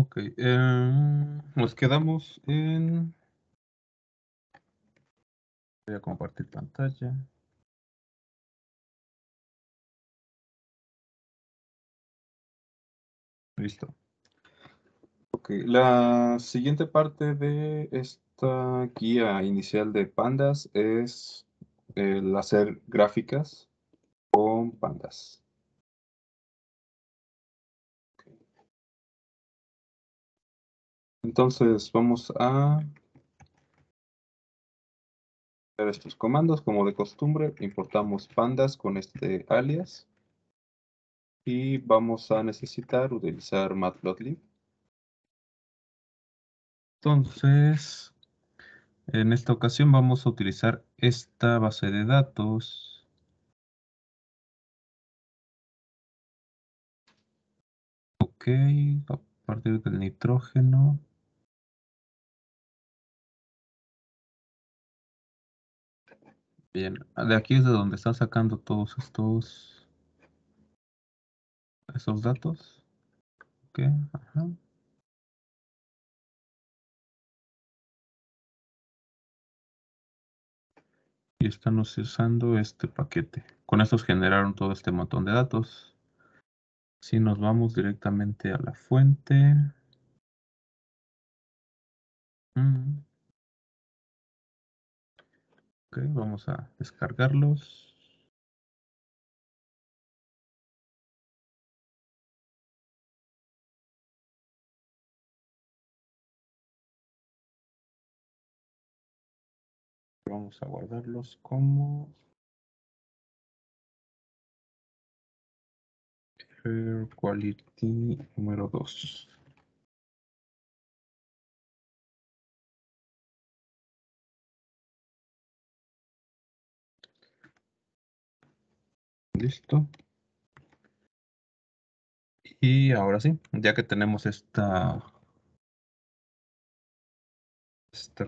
Ok, nos quedamos en... Voy a compartir pantalla. Listo. Ok, la siguiente parte de esta guía inicial de pandas es el hacer gráficas con pandas. Entonces vamos a hacer estos comandos. Como de costumbre, importamos pandas con este alias y vamos a necesitar utilizar matplotlib. Entonces, en esta ocasión vamos a utilizar esta base de datos. Ok, a partir del nitrógeno. Bien, de aquí es de donde están sacando todos esos datos. Ok, ajá. Y están usando este paquete. Con estos generaron todo este montón de datos. Si nos vamos directamente a la fuente. Ok, vamos a descargarlos. Vamos a guardarlos como Air Quality número 2. Listo. Y ahora sí, ya que tenemos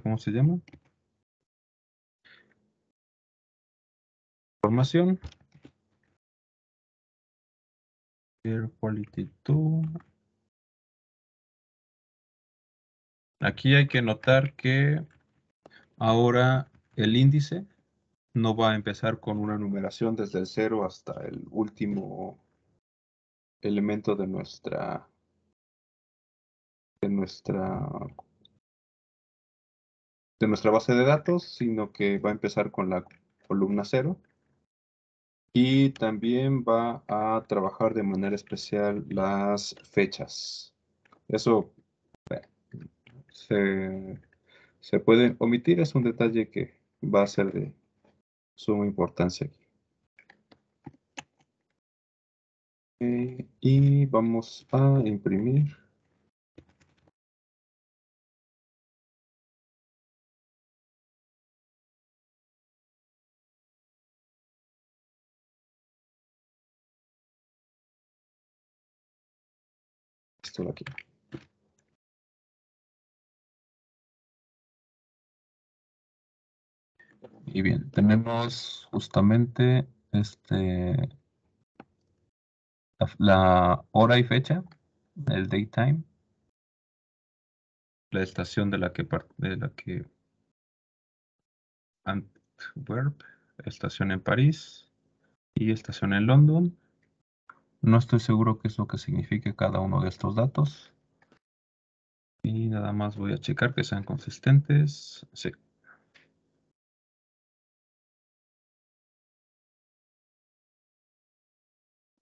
¿cómo se llama? Información. Air Quality 2. Aquí hay que notar que ahora el índice no va a empezar con una numeración desde el 0 hasta el último elemento de nuestra base de datos, sino que va a empezar con la columna 0 y también va a trabajar de manera especial las fechas. Eso se puede omitir, es un detalle que va a ser de suma importancia aquí. Y vamos a imprimir. Esto de aquí. Y bien, tenemos justamente la hora y fecha, el daytime, la estación de la que Antwerp, estación en París y estación en London. No estoy seguro qué es lo que signifique cada uno de estos datos. Y nada más voy a checar que sean consistentes. Sí.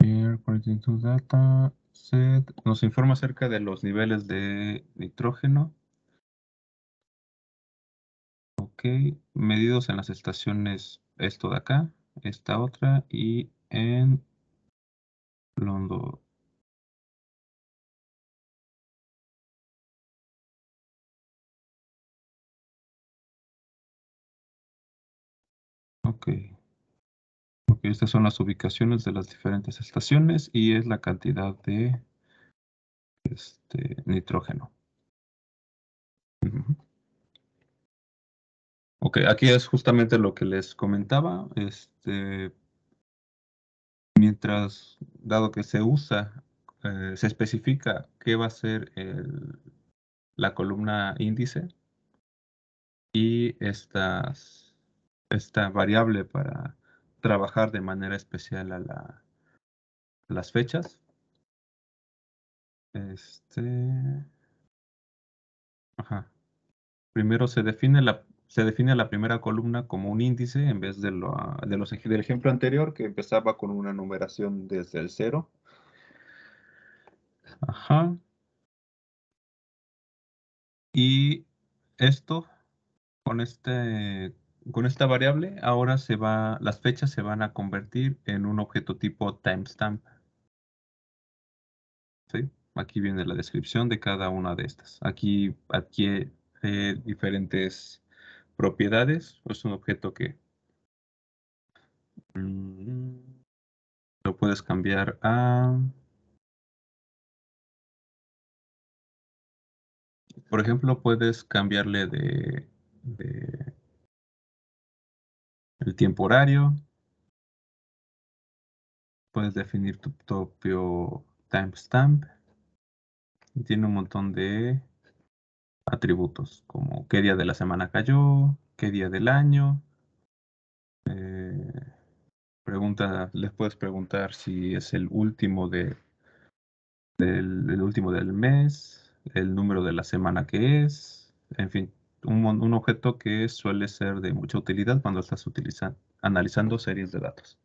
Here, according to data set, nos informa acerca de los niveles de nitrógeno. Ok, medidos en las estaciones, esto de acá, esta otra, y en London. Ok. Ok, estas son las ubicaciones de las diferentes estaciones y es la cantidad de nitrógeno. Ujú. Ok, aquí es justamente lo que les comentaba. Mientras, dado que se usa se especifica qué va a ser la columna índice y esta variable para trabajar de manera especial a las fechas. Ajá. Primero se define la primera columna como un índice en vez del ejemplo anterior que empezaba con una numeración desde el 0. Ajá. Y esto, con esta variable, ahora las fechas se van a convertir en un objeto tipo timestamp. ¿Sí? Aquí viene la descripción de cada una de estas. Aquí adquiere diferentes propiedades. Es un objeto que mm, lo puedes cambiar por ejemplo, puedes cambiarle de el tiempo horario. Puedes definir tu propio timestamp. Y tiene un montón de atributos, como qué día de la semana cayó, qué día del año. eh, les puedes preguntar si es el último del mes, el número de la semana que es, en fin, un objeto que suele ser de mucha utilidad cuando estás analizando series de datos.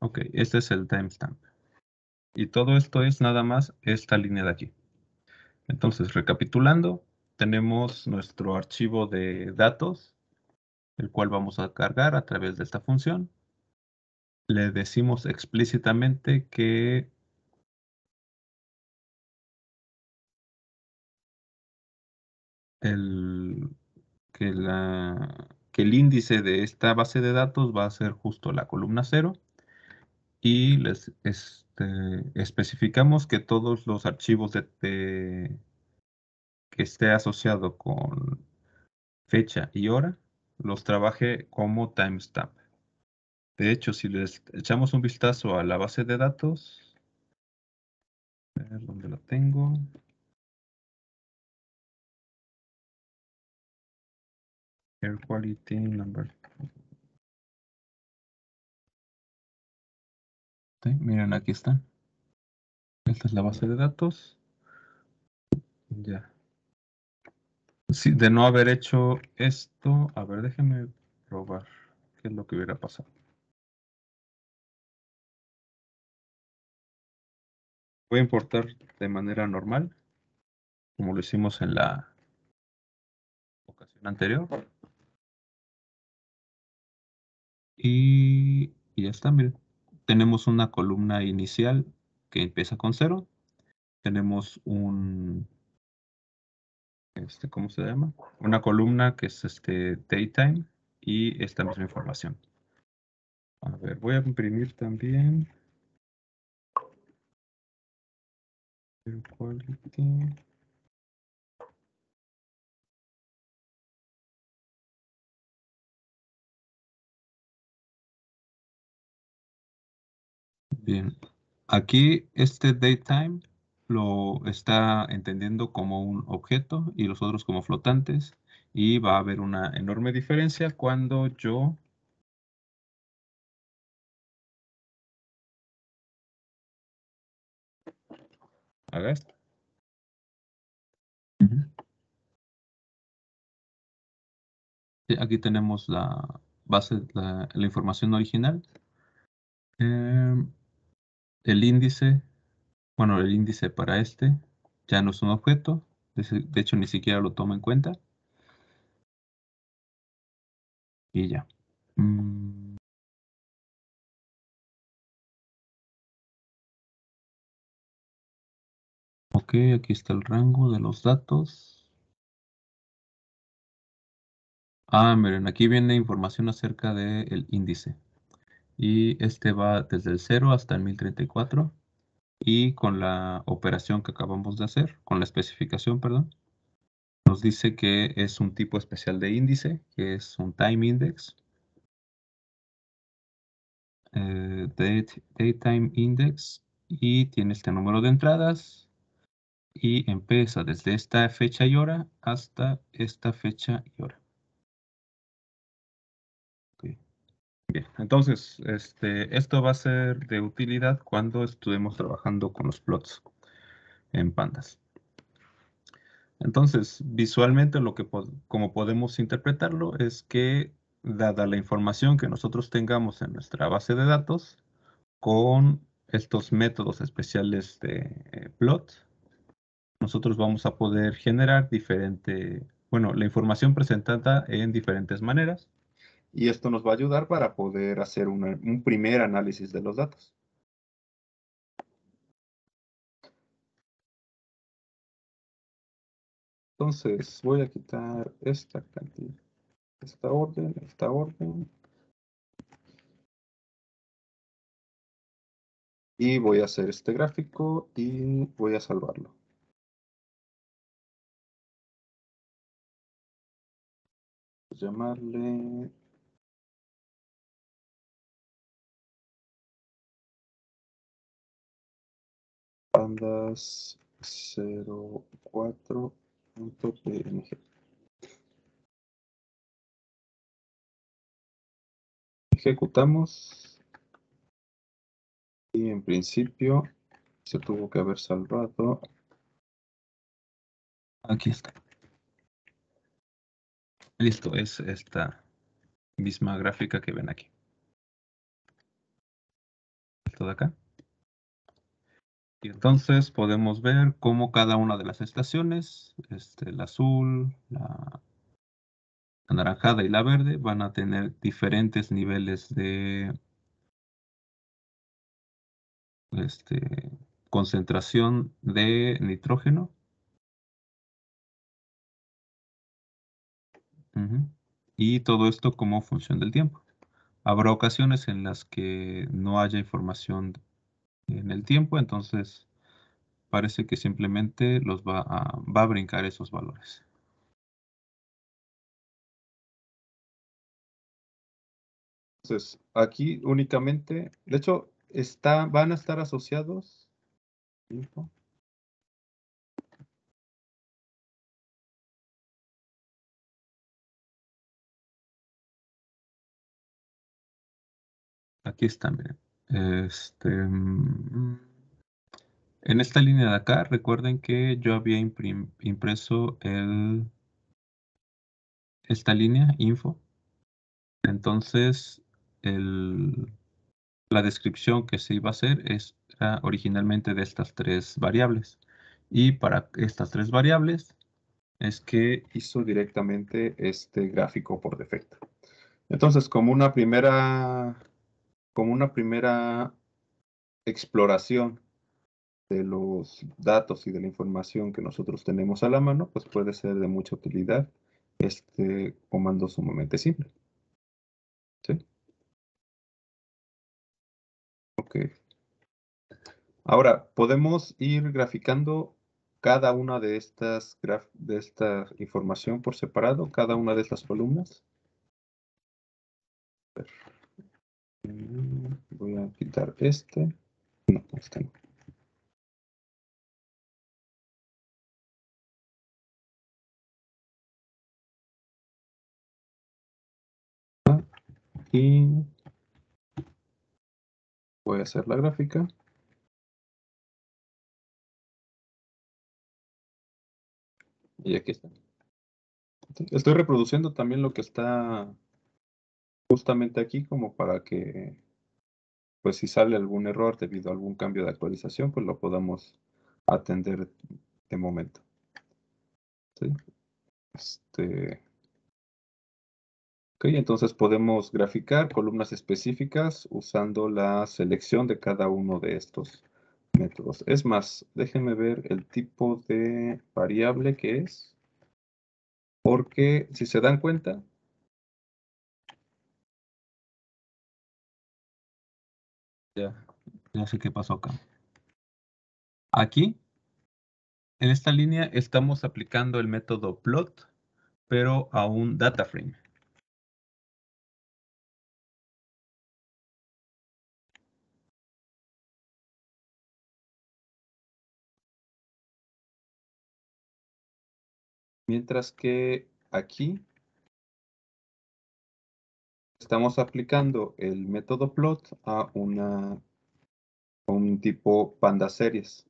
Ok, este es el timestamp. Y todo esto es nada más esta línea de aquí. Entonces, recapitulando, tenemos nuestro archivo de datos, el cual vamos a cargar a través de esta función. Le decimos explícitamente que el, que el índice de esta base de datos va a ser justo la columna 0 y les especificamos que todos los archivos que esté asociado con fecha y hora los trabaje como timestamp. De hecho, si les echamos un vistazo a la base de datos, a ver dónde la tengo. Air quality number. Sí, miren, aquí está. Esta es la base de datos. Ya. Sí, de no haber hecho esto, a ver, déjenme probar qué es lo que hubiera pasado. Voy a importar de manera normal, como lo hicimos en la ocasión anterior. Y ya está, miren. Tenemos una columna inicial que empieza con 0. Tenemos ¿cómo se llama? Una columna que es daytime y esta misma información. A ver, voy a imprimir también. Air quality. Bien, aquí este datetime lo está entendiendo como un objeto y los otros como flotantes y va a haber una enorme diferencia cuando yo haga esto. Ujú. Sí, aquí tenemos la base, la información original. Em, el índice, bueno, el índice para este ya no es un objeto, de hecho ni siquiera lo toma en cuenta y ya. Mm, ok, aquí está el rango de los datos. Miren, aquí viene información acerca del índice. Y este va desde el 0 hasta el 1034. Y con la operación que acabamos de hacer, con la especificación, perdón, nos dice que es un tipo especial de índice, que es un time index. Datetime index. y tiene este número de entradas y empieza desde esta fecha y hora hasta esta fecha y hora. Ok. Bien, entonces esto va a ser de utilidad cuando estemos trabajando con los plots en pandas. Entonces, visualmente como podemos interpretarlo es que dada la información que nosotros tengamos en nuestra base de datos, con estos métodos especiales de plot, nosotros vamos a poder generar la información presentada en diferentes maneras. Y esto nos va a ayudar para poder hacer un primer análisis de los datos. Entonces, voy a quitar esta cantidad, esta orden. Y voy a hacer este gráfico y voy a salvarlo. Voy a llamarle pandas 04.png. Ejecutamos y en principio se tuvo que haber salvado. Aquí está. Listo, es esta misma gráfica que ven aquí. Esto de acá. Y entonces podemos ver cómo cada una de las estaciones, la azul, la anaranjada y la verde, van a tener diferentes niveles de concentración de nitrógeno. Y todo esto como función del tiempo. Habrá ocasiones en las que no haya información en el tiempo, entonces parece que simplemente va a brincar esos valores. Entonces, aquí únicamente, de hecho, van a estar asociados. Aquí están, miren. En esta línea de acá, recuerden que yo había impreso esta línea, info. Entonces, la descripción que se iba a hacer era originalmente de estas tres variables. Y para estas tres variables es que hizo directamente este gráfico por defecto. Entonces, como una primera exploración de los datos y de la información que nosotros tenemos a la mano, pues puede ser de mucha utilidad este comando sumamente simple. ¿Sí? Ok. Ahora, podemos ir graficando cada una de esta información por separado, cada una de estas columnas. Voy a quitar este. No, este no. Y voy a hacer la gráfica. Y aquí está. Estoy reproduciendo también lo que está justamente aquí como para que, pues si sale algún error debido a algún cambio de actualización, pues lo podamos atender de momento. ¿Sí? Ok, entonces podemos graficar columnas específicas usando la selección de cada uno de estos métodos. Es más, déjenme ver el tipo de variable que es, porque si se dan cuenta, ya sé qué pasó acá. Aquí, en esta línea, estamos aplicando el método plot, pero a un data frame. Mientras que aquí estamos aplicando el método plot a un tipo panda series.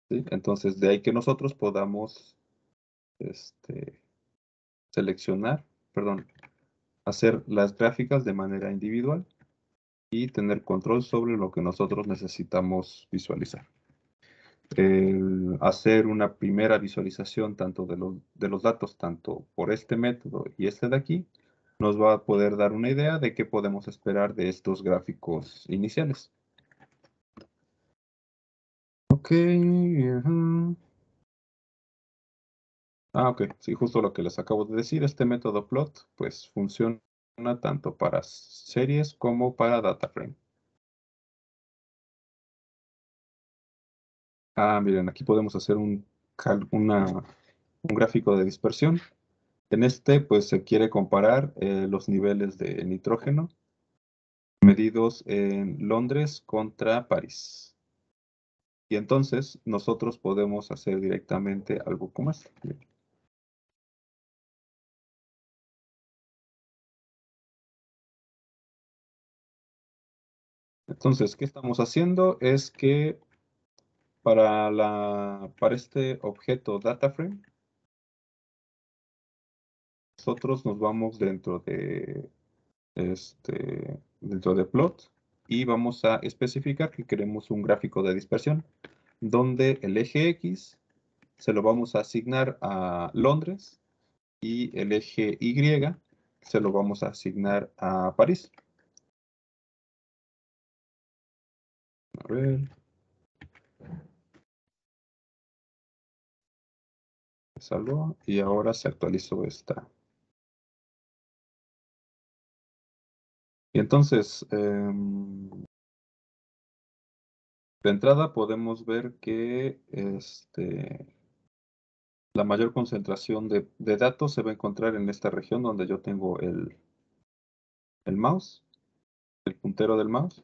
¿Sí? Entonces, de ahí que nosotros podamos seleccionar, perdón, hacer las gráficas de manera individual y tener control sobre lo que nosotros necesitamos visualizar. Hacer una primera visualización tanto de los datos, tanto por este método y este de aquí, nos va a poder dar una idea de qué podemos esperar de estos gráficos iniciales. Ok. Ok, sí, justo lo que les acabo de decir, este método plot, pues funciona tanto para series como para data frame. Miren, aquí podemos hacer un gráfico de dispersión. En este, pues se quiere comparar los niveles de nitrógeno medidos en Londres contra París. Y entonces nosotros podemos hacer directamente algo como esto. Entonces, ¿qué estamos haciendo? Es que para este objeto DataFrame, nosotros nos vamos dentro de plot y vamos a especificar que queremos un gráfico de dispersión donde el eje X se lo vamos a asignar a Londres y el eje Y se lo vamos a asignar a París. A ver, se salvó y ahora se actualizó esta. Y entonces, de entrada podemos ver que la mayor concentración de datos se va a encontrar en esta región donde yo tengo el mouse, el puntero del mouse.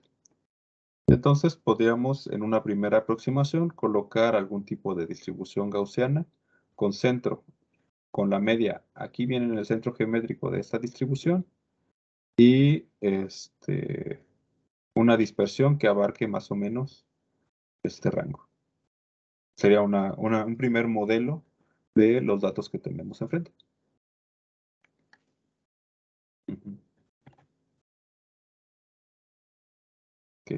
Entonces podríamos en una primera aproximación colocar algún tipo de distribución gaussiana con centro, con la media. Aquí viene en el centro geométrico de esta distribución y una dispersión que abarque más o menos este rango. Sería un primer modelo de los datos que tenemos enfrente. Ujú. Ok.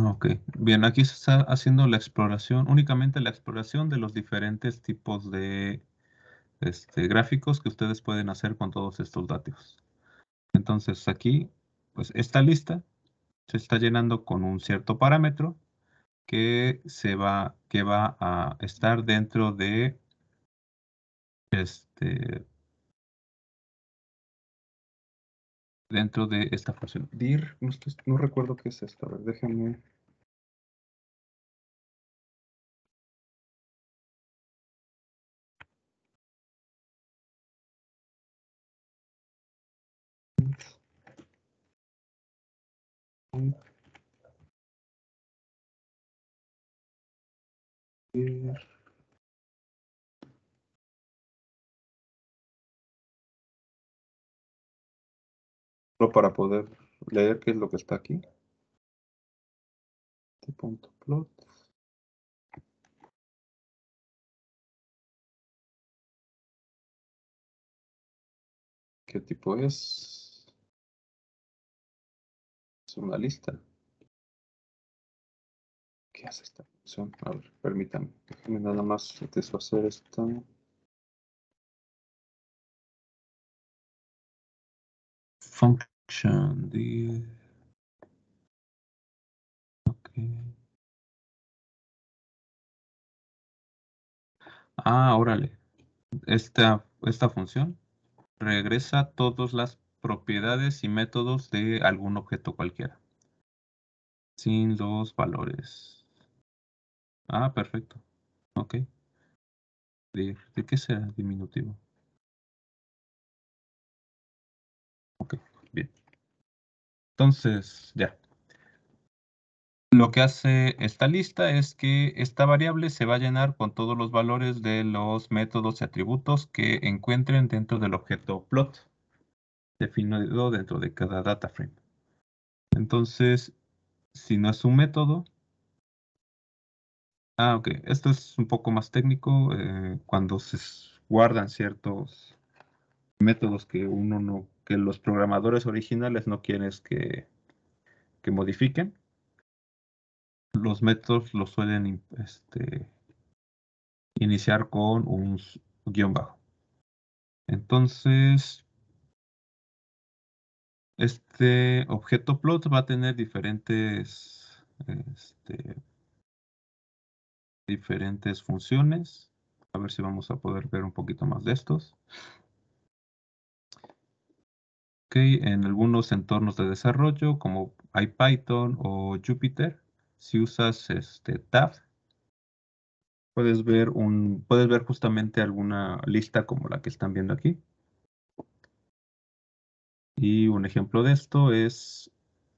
Ok. Bien, aquí se está haciendo la exploración, únicamente la exploración de los diferentes tipos de gráficos que ustedes pueden hacer con todos estos datos. Entonces aquí, pues esta lista se está llenando con un cierto parámetro que va a estar este, dentro de esta función. dir, no recuerdo qué es esto, a ver, déjenme. Dir. Solo para poder leer qué es lo que está aquí. Punto plot. ¿Qué tipo es? Es una lista. ¿Qué hace esta función? A ver, permítanme. Déjenme nada más deshacer esta. Function. Ok. Ah, órale. Esta función regresa todas las propiedades y métodos de algún objeto cualquiera, sin los valores. Ah, perfecto. Ok. ¿De qué será diminutivo? Ok, bien. Entonces, ya. Lo que hace esta lista es que esta variable se va a llenar con todos los valores de los métodos y atributos que encuentren dentro del objeto plot, definido dentro de cada data frame. Entonces, si no es un método, ok, esto es un poco más técnico. Cuando se guardan ciertos métodos que que los programadores originales no quieren que modifiquen, los métodos los suelen iniciar con un guión bajo. Entonces, este objeto plot va a tener diferentes funciones. A ver si vamos a poder ver un poquito más de estos. Ok, en algunos entornos de desarrollo, como IPython o Jupyter, si usas tab, puedes ver justamente alguna lista como la que están viendo aquí. Y un ejemplo de esto es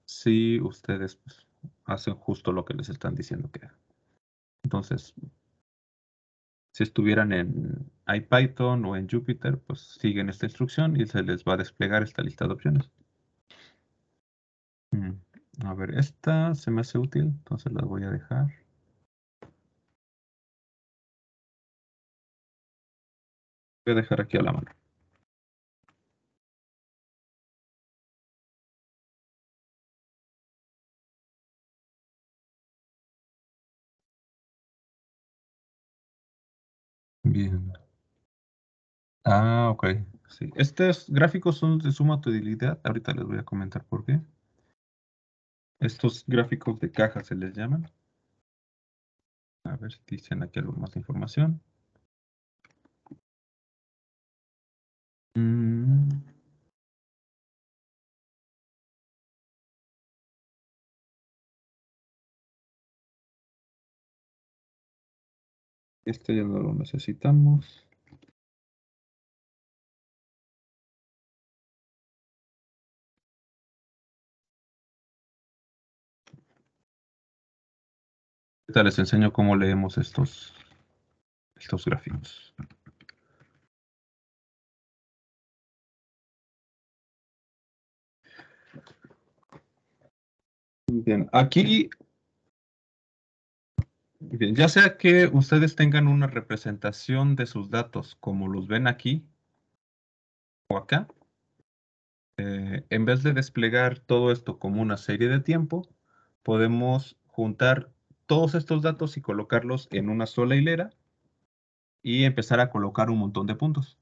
si ustedes pues, hacen justo lo que les están diciendo que hagan. Entonces, si estuvieran en IPython o en Jupyter, pues siguen esta instrucción y se les va a desplegar esta lista de opciones. Mm, A ver, esta se me hace útil, entonces la voy a dejar. Voy a dejar aquí a la mano. Bien. Ok. Sí. Estos gráficos son de suma utilidad. Ahorita les voy a comentar por qué. Estos gráficos de caja se les llaman. A ver si dicen aquí algo más de información. Mm, Este ya no lo necesitamos. Ahorita les enseño cómo leemos estos gráficos. Bien, aquí, bien, ya sea que ustedes tengan una representación de sus datos como los ven aquí o acá, en vez de desplegar todo esto como una serie de tiempo, podemos juntar todos estos datos y colocarlos en una sola hilera y empezar a colocar un montón de puntos.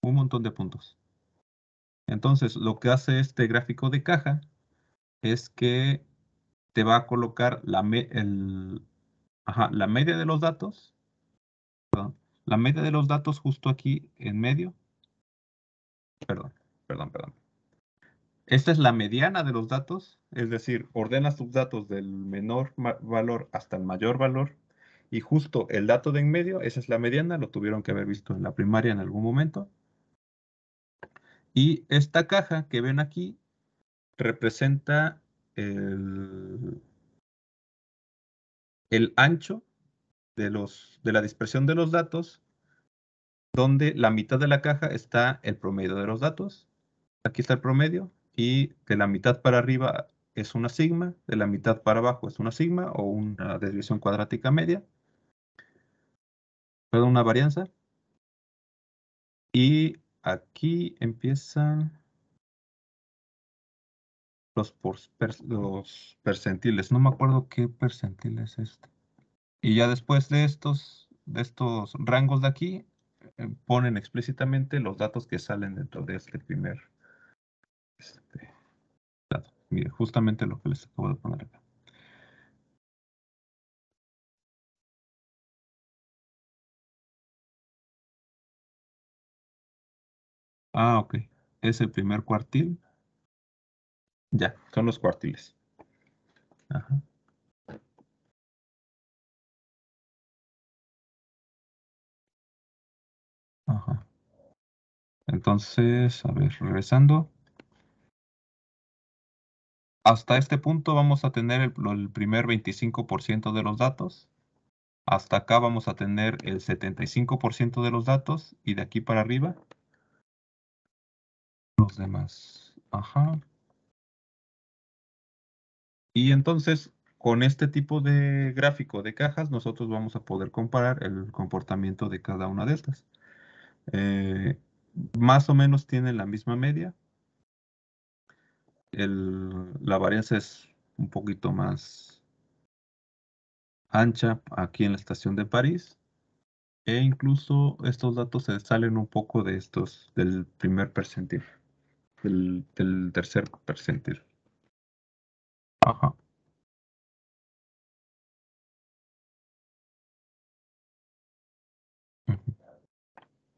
Un montón de puntos. Entonces, lo que hace este gráfico de caja es que te va a colocar la media de los datos, perdón, la media de los datos justo aquí en medio. Perdón, perdón. Esta es la mediana de los datos, es decir, ordenas tus datos del menor valor hasta el mayor valor y justo el dato de en medio, esa es la mediana, lo tuvieron que haber visto en la primaria en algún momento. Y esta caja que ven aquí representa el ancho de la dispersión de los datos, donde la mitad de la caja está el promedio de los datos. Aquí está el promedio y de la mitad para arriba es una sigma, de la mitad para abajo es una sigma o una desviación cuadrática media, perdón, una varianza. Y aquí empiezan los percentiles. No me acuerdo qué percentil es este. Y ya después de estos rangos de aquí, ponen explícitamente los datos que salen dentro de este primer este, dato. Mire, justamente lo que les acabo de poner acá. Ah, ok. Es el primer cuartil. Ya, son los cuartiles. Ajá, ajá. Entonces, a ver, regresando. Hasta este punto vamos a tener el primer 25% de los datos. Hasta acá vamos a tener el 75% de los datos. Y de aquí para arriba, los demás. Ajá. Y entonces, con este tipo de gráfico de cajas, nosotros vamos a poder comparar el comportamiento de cada una de estas. Eh, Más o menos tienen la misma media. La varianza es un poquito más ancha aquí en la estación de París. E incluso estos datos se salen un poco de estos del primer percentil, del tercer percentil. Ajá. Ujú.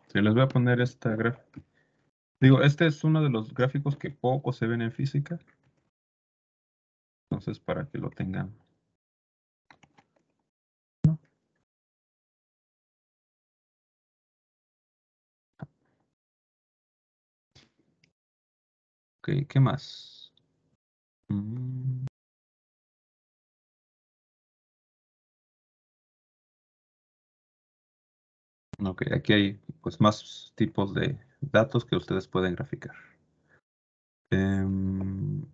Sí, les voy a poner esta gráfica. Digo, este es uno de los gráficos que poco se ven en física. Entonces, para que lo tengan. Ok, ¿qué más? Mm, ok, aquí hay pues más tipos de datos que ustedes pueden graficar. Em,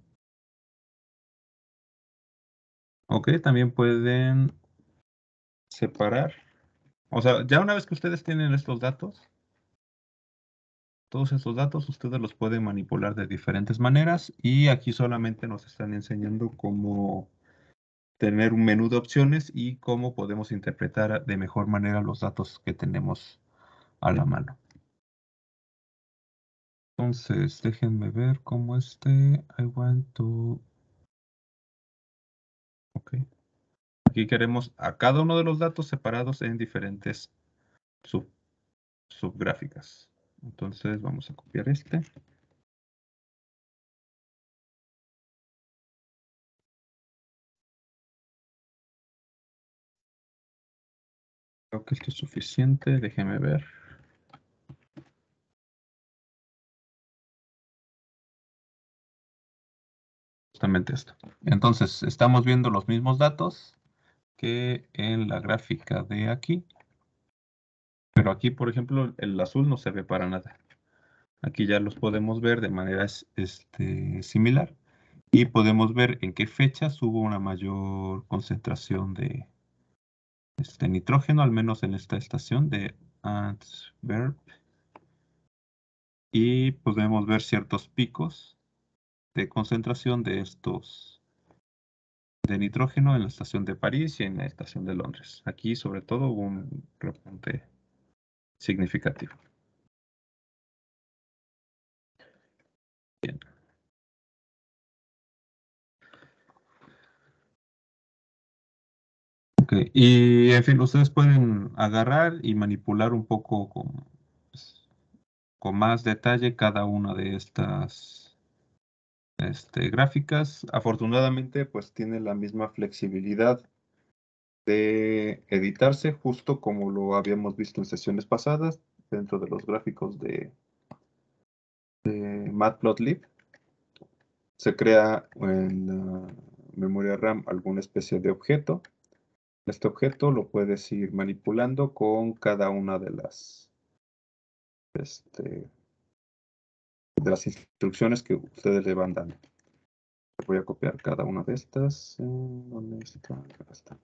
ok, también pueden separar. O sea, ya una vez que ustedes tienen estos datos, todos estos datos ustedes los pueden manipular de diferentes maneras y aquí solamente nos están enseñando cómo tener un menú de opciones y cómo podemos interpretar de mejor manera los datos que tenemos a la mano. Entonces, déjenme ver cómo I want to... Ok. Aquí queremos a cada uno de los datos separados en diferentes sub- subgráficas. Entonces, vamos a copiar este. Creo que esto es suficiente. Déjenme ver. Justamente esto. Entonces, estamos viendo los mismos datos que en la gráfica de aquí. Pero aquí, por ejemplo, el azul no se ve para nada. Aquí ya los podemos ver de manera similar. Y podemos ver en qué fechas hubo una mayor concentración de nitrógeno, al menos en esta estación de Antwerp. Y podemos ver ciertos picos de concentración de estos de nitrógeno en la estación de París y en la estación de Londres. Aquí, sobre todo, hubo un repunte significativo. Bien. Ok, y en fin, ustedes pueden agarrar y manipular un poco pues, con más detalle cada una de estas gráficas. Afortunadamente, pues tiene la misma flexibilidad de editarse, justo como lo habíamos visto en sesiones pasadas, dentro de los gráficos de Matplotlib. Se crea en la memoria RAM alguna especie de objeto. Este objeto lo puedes ir manipulando con cada una este, de las instrucciones que ustedes le van dando. Voy a copiar cada una de estas. ¿Dónde está? Acá está.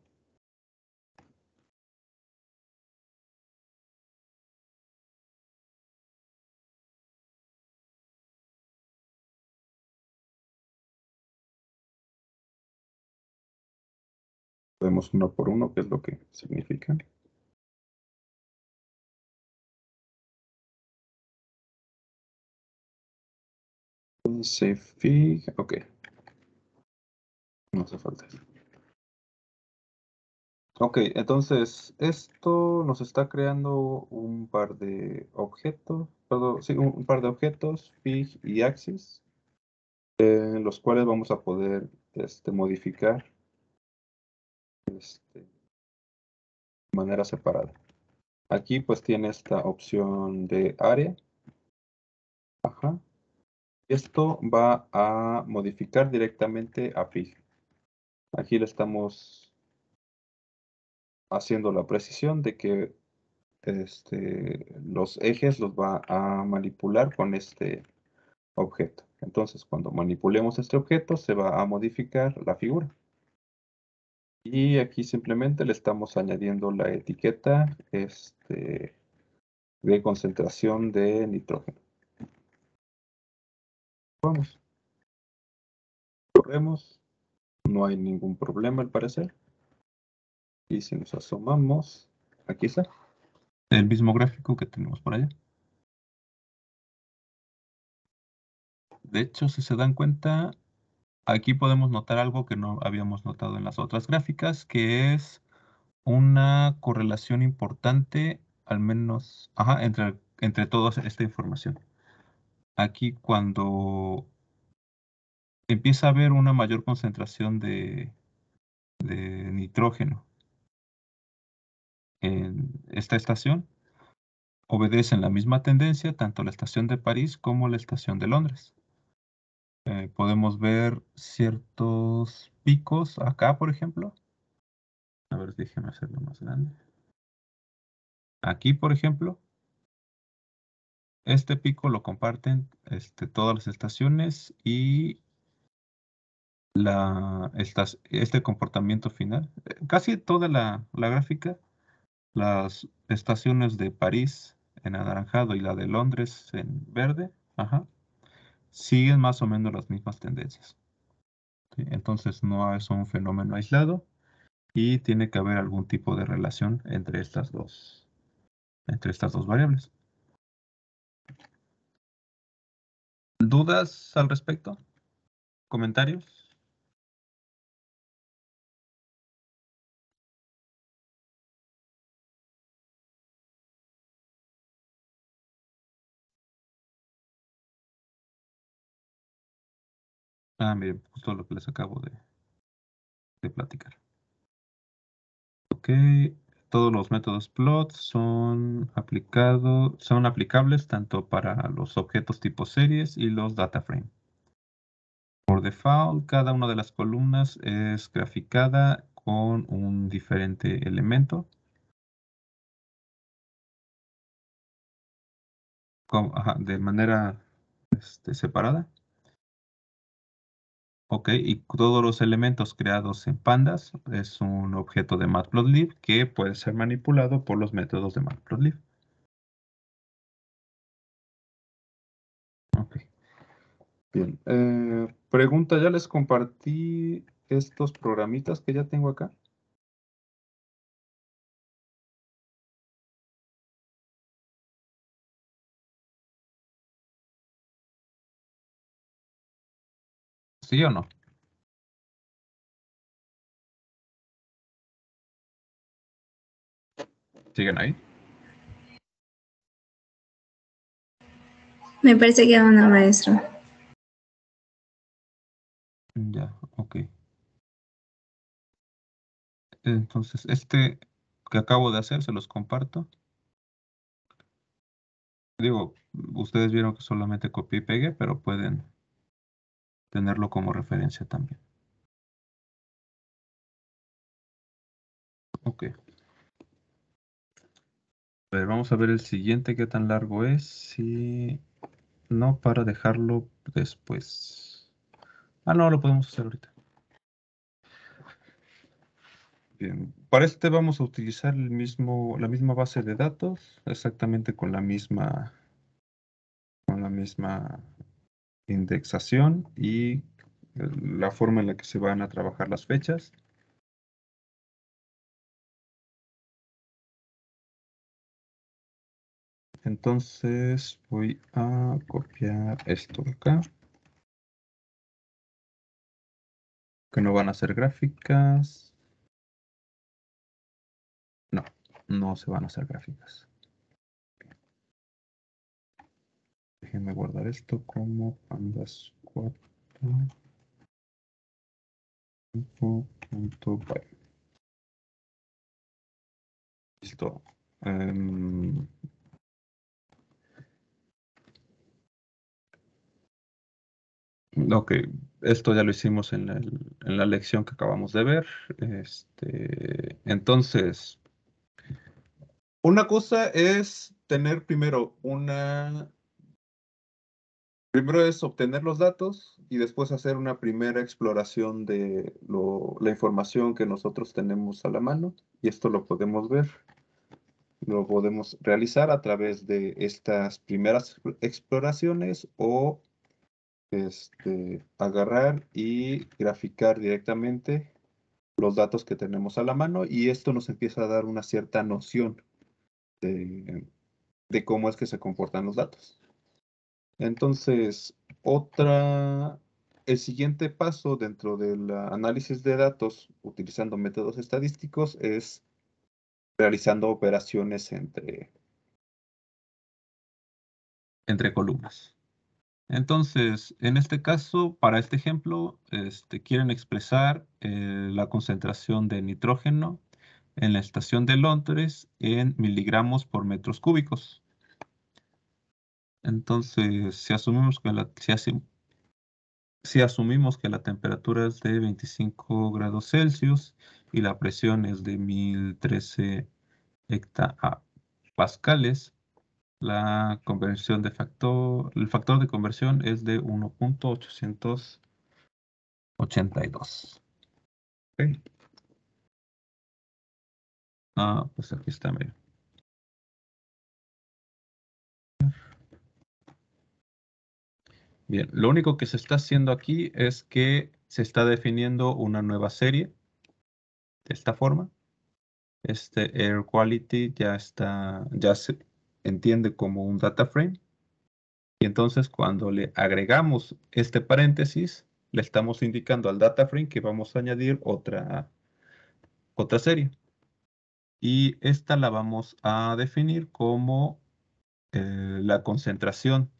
Vemos uno por uno qué es lo que significa. Save fig. Ok, no hace falta. Ok, entonces esto nos está creando un par de objetos, sí, un par de objetos, Pig y Axis, en los cuales vamos a poder modificar de manera separada. Aquí pues tiene esta opción de área. Ajá. Esto va a modificar directamente a Pig. Aquí le estamos haciendo la precisión de que los ejes los va a manipular con este objeto. Entonces, cuando manipulemos este objeto, se va a modificar la figura. Y aquí simplemente le estamos añadiendo la etiqueta de concentración de nitrógeno. Vamos, corremos, no hay ningún problema al parecer. Y si nos asomamos, aquí está, el mismo gráfico que tenemos por allá. De hecho, si se dan cuenta, aquí podemos notar algo que no habíamos notado en las otras gráficas, que es una correlación importante, al menos, ajá, entre toda esta información. Aquí cuando empieza a haber una mayor concentración de nitrógeno en esta estación, obedecen la misma tendencia tanto la estación de París como la estación de Londres. Podemos ver ciertos picos acá, por ejemplo. A ver, déjeme hacerlo más grande. Aquí, por ejemplo, este pico lo comparten todas las estaciones y este comportamiento final. Casi toda la gráfica, las estaciones de París en anaranjado y la de Londres en verde, ajá, siguen más o menos las mismas tendencias. ¿Sí? Entonces no es un fenómeno aislado y tiene que haber algún tipo de relación entre estas dos variables. ¿Dudas al respecto? ¿Comentarios? Ah, miren, justo lo que les acabo de platicar. Ok, todos los métodos plot son aplicables tanto para los objetos tipo series y los data frame. Por default, cada una de las columnas es graficada con un diferente elemento, ajá, de manera separada. Ok, y todos los elementos creados en pandas es un objeto de Matplotlib que puede ser manipulado por los métodos de Matplotlib. Ok, bien. Pregunta, ¿ya les compartí estos programitas que ya tengo acá? ¿Sí o no? ¿Siguen ahí? Me parece que no, maestro. Ya, ok. Entonces, que acabo de hacer, se los comparto. Digo, ustedes vieron que solamente copié y pegué, pero pueden tenerlo como referencia también. Ok. A ver, vamos a ver el siguiente, qué tan largo es. Si no, para dejarlo después. Ah, no, lo podemos hacer ahorita. Bien. Para este vamos a utilizar la misma base de datos, exactamente con la misma indexación y la forma en la que se van a trabajar las fechas. Entonces voy a copiar esto de acá, que no van a ser gráficas. no se van a hacer gráficas. Déjenme guardar esto como pandas 4.py. Listo. Ok, esto ya lo hicimos en la lección que acabamos de ver. Entonces, una cosa es tener primero es obtener los datos y después hacer una primera exploración de la información que nosotros tenemos a la mano. Y esto lo podemos ver, lo podemos realizar a través de estas primeras exploraciones o agarrar y graficar directamente los datos que tenemos a la mano y esto nos empieza a dar una cierta noción de cómo es que se comportan los datos. Entonces, el siguiente paso dentro del análisis de datos utilizando métodos estadísticos es realizando operaciones entre columnas. Entonces, en este caso, para este ejemplo, quieren expresar la concentración de nitrógeno en la estación de Londres en miligramos por metros cúbicos. Entonces, si asumimos que la temperatura es de 25 grados Celsius y la presión es de 1013 hectopascales, el factor de conversión es de 1.882. Ok. Pues aquí está, mira. Bien, lo único que se está haciendo aquí es que se está definiendo una nueva serie de esta forma. Este Air Quality ya se entiende como un data frame. Y entonces cuando le agregamos este paréntesis, le estamos indicando al data frame que vamos a añadir otra serie. Y esta la vamos a definir como la concentración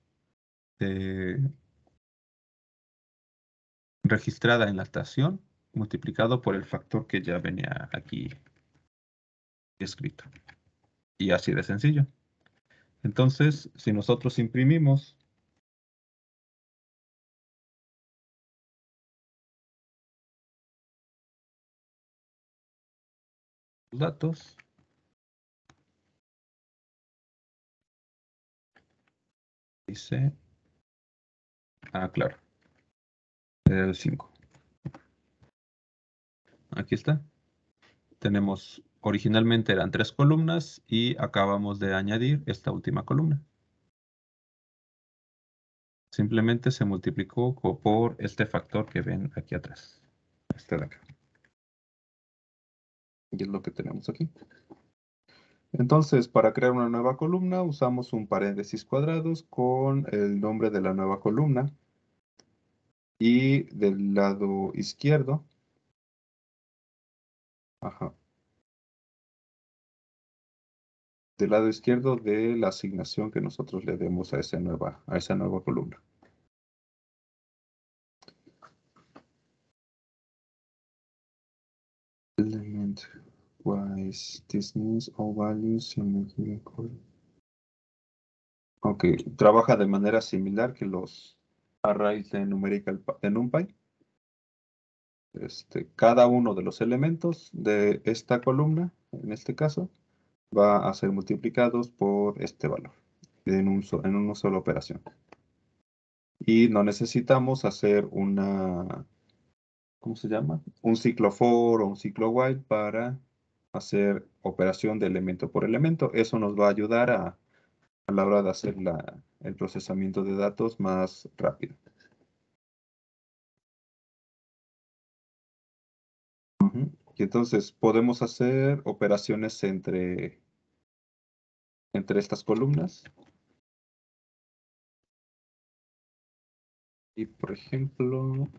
registrada en la estación multiplicado por el factor que ya venía aquí escrito. Y así de sencillo. Entonces, si nosotros imprimimos los datos, dice, claro, el 5. Aquí está. Originalmente eran 3 columnas y acabamos de añadir esta última columna. Simplemente se multiplicó por este factor que ven aquí atrás. Este de acá. Y es lo que tenemos aquí. Entonces, para crear una nueva columna, usamos un paréntesis cuadrados con el nombre de la nueva columna. Y del lado izquierdo, del lado izquierdo de la asignación que nosotros le demos a esa nueva columna. Element wise distance all values Ok, trabaja de manera similar que los arrays de NumPy. Cada uno de los elementos de esta columna, en este caso, va a ser multiplicados por este valor en una sola operación. Y no necesitamos hacer ¿cómo se llama? Un ciclo for o un ciclo while para hacer operación de elemento por elemento. Eso nos va a ayudar a la hora de hacer el procesamiento de datos más rápido. Y entonces podemos hacer operaciones entre estas columnas. Y por ejemplo,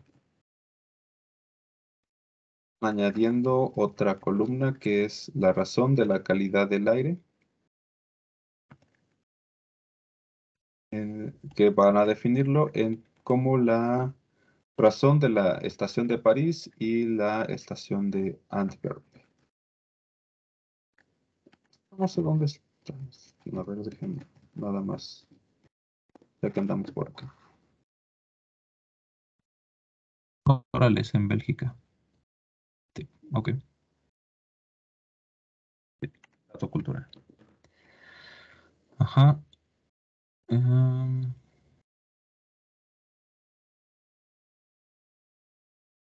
añadiendo otra columna que es la razón de la calidad del aire, que van a definirlo como la razón de la estación de París y la estación de Antwerp. No sé dónde está. A ver, déjenme nada más, ya que andamos por acá. Órale, es en Bélgica. Sí, ok. Sí, dato cultural. Ajá.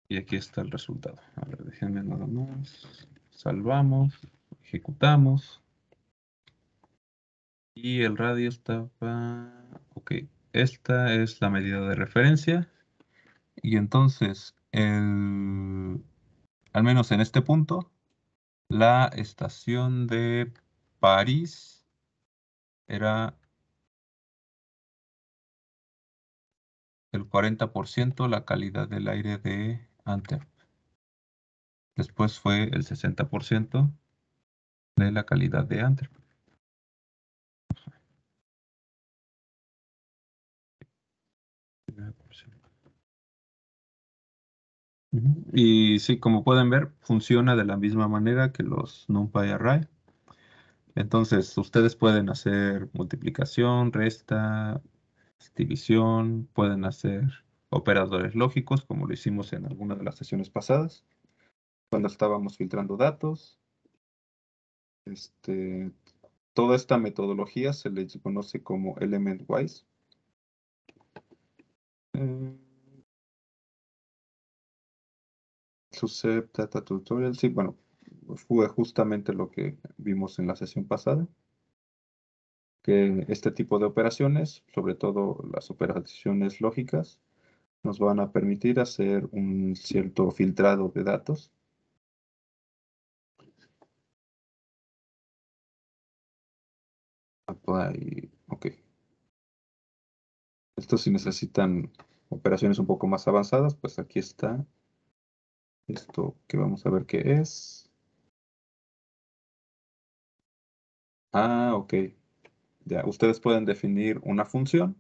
Y aquí está el resultado. A ver, déjenme nada más. Salvamos, ejecutamos. Y el radio estaba... Ok, esta es la medida de referencia. Y entonces, al menos en este punto, la estación de París era el 40% la calidad del aire de Antwerp. Después fue el 60% de la calidad de Antwerp. Y sí, como pueden ver, funciona de la misma manera que los NumPy Array. Entonces, ustedes pueden hacer multiplicación, resta, división, pueden hacer operadores lógicos, como lo hicimos en alguna de las sesiones pasadas, cuando estábamos filtrando datos. Toda esta metodología se le conoce como element-wise. Susep Data Tutorial, sí, bueno, fue justamente lo que vimos en la sesión pasada, que este tipo de operaciones, sobre todo las operaciones lógicas, nos van a permitir hacer un cierto filtrado de datos. Ok. Estos si necesitan operaciones un poco más avanzadas, pues aquí está esto que vamos a ver qué es. Ok. Ya, ustedes pueden definir una función,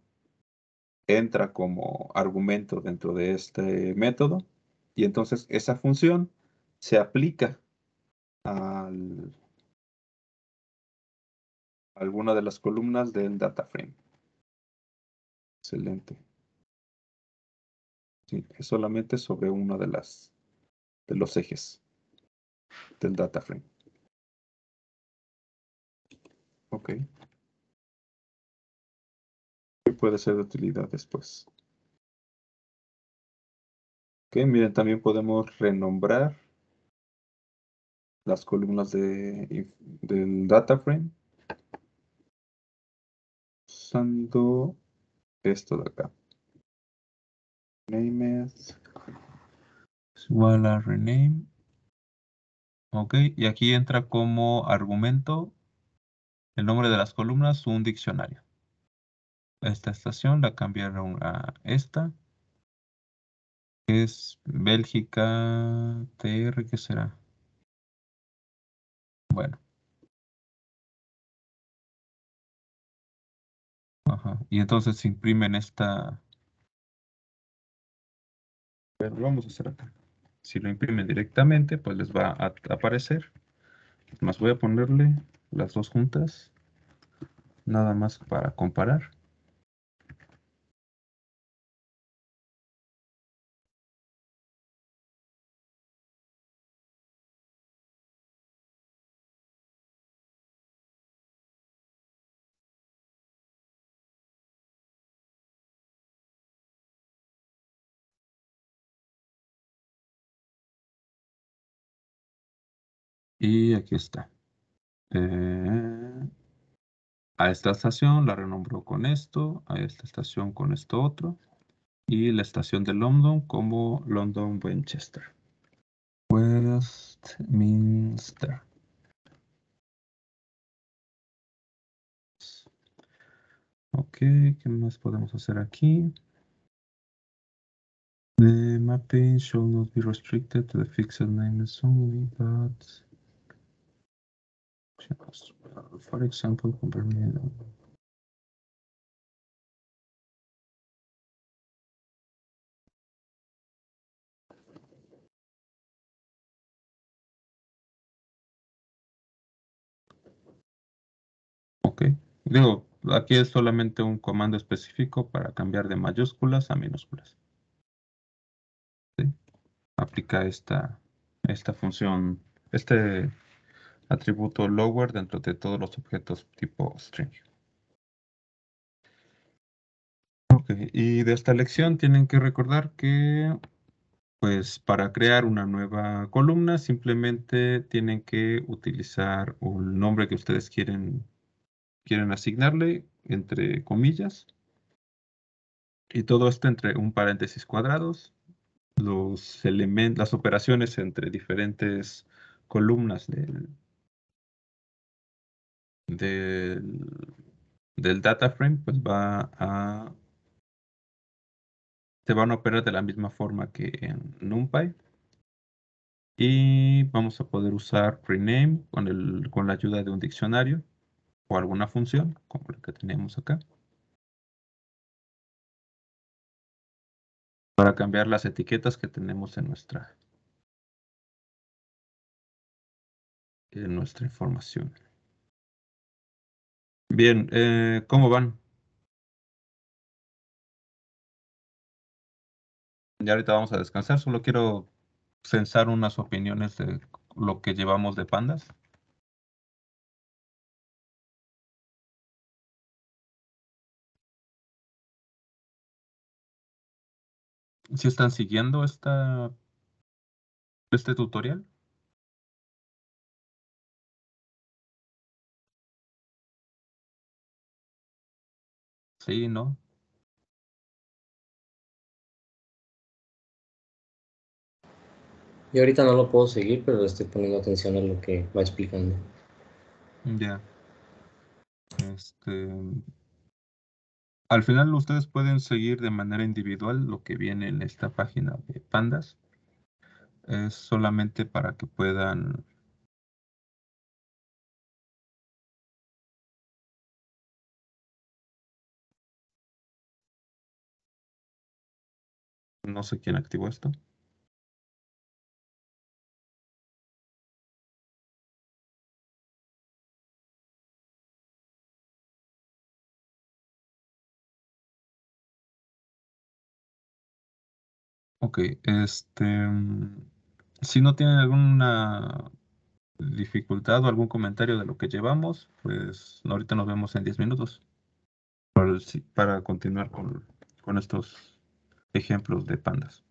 entra como argumento dentro de este método, y entonces esa función se aplica a alguna de las columnas del data frame. Excelente. Sí, es solamente sobre uno de los ejes del data frame. Ok. ¿Qué puede ser de utilidad después? Ok, miren, también podemos renombrar las columnas del data frame usando esto de acá. Name es igual a rename. Ok, y aquí entra como argumento el nombre de las columnas, un diccionario. Esta estación la cambiaron a esta, que es Bélgica TR, ¿qué será? Bueno, ajá. Y entonces se imprimen esta. Pero lo vamos a hacer acá. Si lo imprimen directamente, pues les va a aparecer. Más voy a ponerle las dos juntas, nada más para comparar. Y aquí está. A esta estación la renombró con esto, a esta estación con esto otro, y la estación de London como London Winchester. Westminster. Ok, ¿qué más podemos hacer aquí? mapping should not be restricted to the fixed names only, but for example, ok. Digo, aquí es solamente un comando específico para cambiar de mayúsculas a minúsculas. ¿Sí? Aplica esta función, este atributo lower dentro de todos los objetos tipo string. Ok, y de esta lección tienen que recordar que, pues, para crear una nueva columna, simplemente tienen que utilizar un nombre que ustedes quieren asignarle, entre comillas, y todo esto entre un paréntesis cuadrados, los elementos, las operaciones entre diferentes columnas del, del data frame, pues se van a operar de la misma forma que en NumPy. Y vamos a poder usar rename con la ayuda de un diccionario o alguna función, como la que tenemos acá, para cambiar las etiquetas que tenemos en nuestra información. Bien, ¿cómo van? Ya ahorita vamos a descansar, solo quiero censar unas opiniones de lo que llevamos de pandas. ¿Si están siguiendo este tutorial? Sí, ¿no? Yo ahorita no lo puedo seguir, pero le estoy poniendo atención a lo que va explicando. Ya. Este, al final ustedes pueden seguir de manera individual lo que viene en esta página de pandas. Es solamente para que puedan, no sé quién activó esto. Ok, si no tienen alguna dificultad o algún comentario de lo que llevamos, pues ahorita nos vemos en 10 minutos para continuar con estos ejemplos de pandas.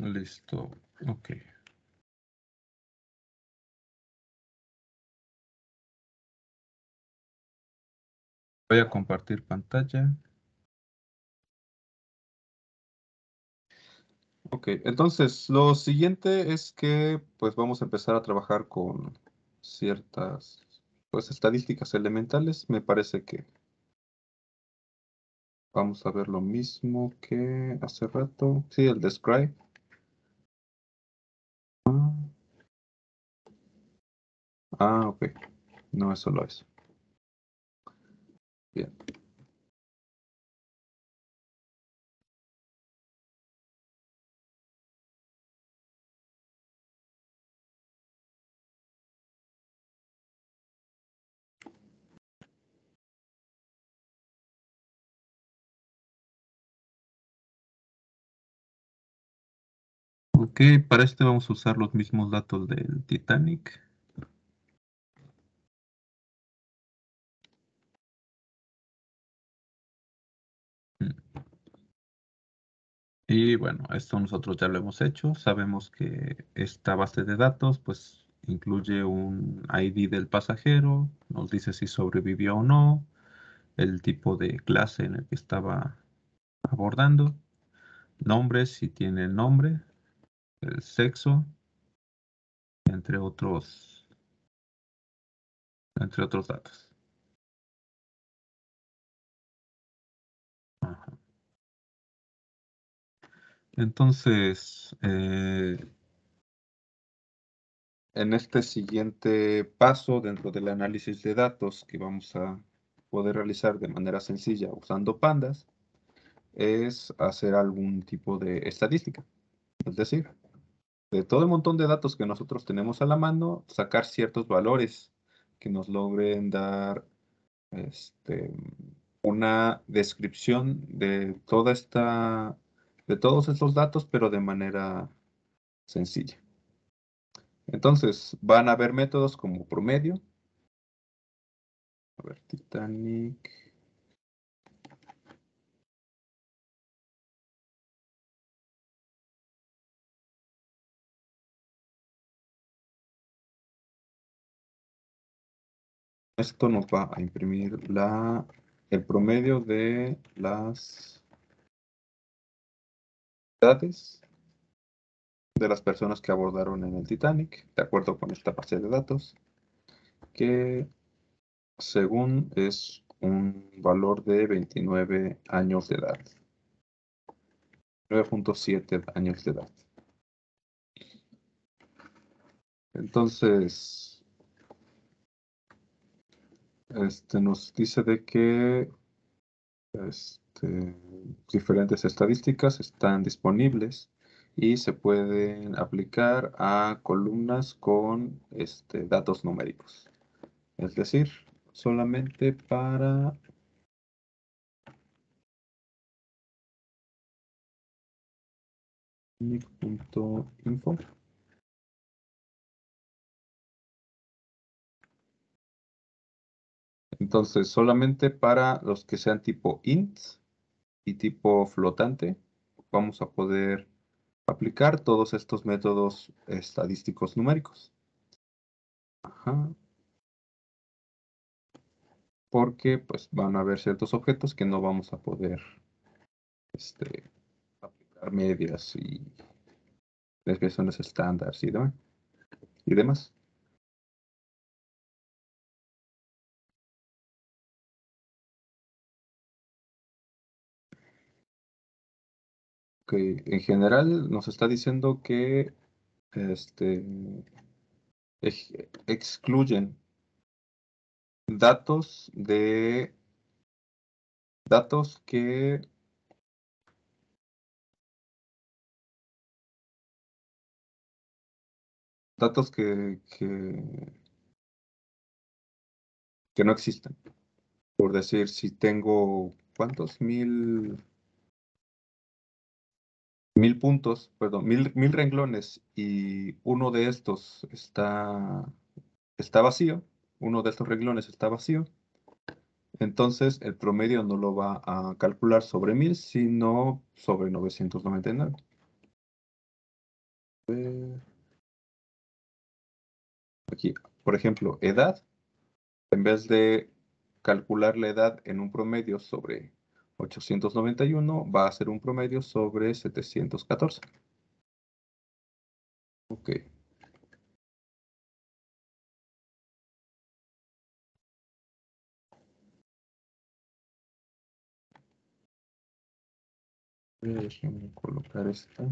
Listo. Ok. Voy a compartir pantalla. Ok, entonces lo siguiente es que pues vamos a empezar a trabajar con ciertas pues estadísticas elementales. Me parece que vamos a ver lo mismo que hace rato. Sí, el describe. Ok. No es solo eso. Bien. Ok, para este vamos a usar los mismos datos del Titanic. Y bueno, esto nosotros ya lo hemos hecho. Sabemos que esta base de datos pues incluye un ID del pasajero, nos dice si sobrevivió o no, el tipo de clase en el que estaba abordando, nombre, si tiene el nombre, el sexo, entre otros datos. Ajá. Entonces, en este siguiente paso dentro del análisis de datos que vamos a poder realizar de manera sencilla usando pandas, es hacer algún tipo de estadística. Es decir, de todo el montón de datos que nosotros tenemos a la mano, sacar ciertos valores que nos logren dar una descripción de de todos estos datos, pero de manera sencilla. Entonces, van a haber métodos como promedio. A ver, Titanic. Esto nos va a imprimir el promedio de las edades de las personas que abordaron en el Titanic, de acuerdo con esta base de datos, que según es un valor de 29 años de edad. 9.7 años de edad. Entonces, nos dice de que diferentes estadísticas están disponibles y se pueden aplicar a columnas con datos numéricos. Es decir, solamente para nic.info. Entonces, solamente para los que sean tipo int y tipo flotante, vamos a poder aplicar todos estos métodos estadísticos numéricos. Ajá. Porque pues van a haber ciertos objetos que no vamos a poder aplicar medias y desviaciones estándar y demás. Que en general nos está diciendo que excluyen datos de datos que no existen. Por decir, si tengo, ¿cuántos? Mil puntos, perdón, mil renglones y uno de estos está vacío, uno de estos renglones está vacío, entonces el promedio no lo va a calcular sobre 1000, sino sobre 999. Aquí, por ejemplo, edad. En vez de calcular la edad en un promedio sobre 891, va a ser un promedio sobre 714. Ok. Déjame colocar esta.